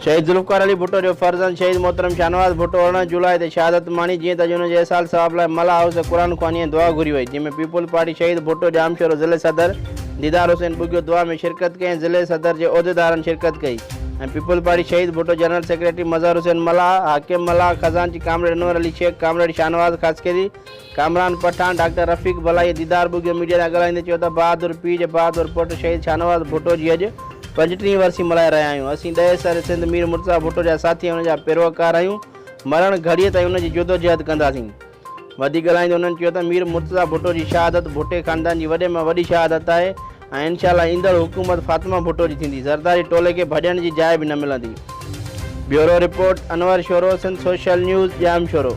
शहीद ज़ुल्फ़िकार अली भुट्टो जो फर्ज़ंद शहीद मोहतरम शाहनवाज भुट्टो 19 जुलाई ते शहादत माणी जीअं त हुन जे अहसास सवाब लाइ मलाह हाउस क़ुरान ख़्वानी ऐं दुआ घुरी वई जंहिंमें पीपल्स पार्टी शहीद भुट्टो ॼामशोरो ज़िले सदर दीदार हुसैन बुगियो दुआ में शिरकत कई ऐं ज़िले सदर जे उहिदेदारनि शिरकत कई ऐं पीपल्स पार्टी शहीद भुट्टो जनरल सेक्रेटरी मज़हर हुसैन मलाह हाकिम मलाह खजानची comrade Anwar Ali Sheikh comrade Shahnawaz ख़ासकेरी Kamran Pathan doctor रफ़ीक भलाई दीदार बुगियो मीडिया सां ॻाल्हाईंदे चयो त बहादुर पीउ जे बहादुर पुटु शहीद शाहनवाज भुट्टो जी अॼु 35वीं वरसी मल्हाए रहिया आहियूं। असीं ॾह सर सिंध मीर मुर्तज़ा भुट्टो जा साथी हुन जा पैरवकार आहियूं। मरण घड़ीअ ताईं हुन जी जदोजहद कंदासीं। वधीक ॻाल्हाईंदे हुननि चयो त मीर मुर्तज़ा भुट्टो जी शहादत भुट्टे ख़ानदान जी वॾे में वॾी शहादत आहे ऐं इंशाअल्लाह ईंदड़ हुकूमत फातिमा भुट्टो जी थींदी। ज़रदारी टोले खे भॼण जी जाइ बि न मिलंदी। Bureau report Jamshoro Sindh social news ॼामशोरो।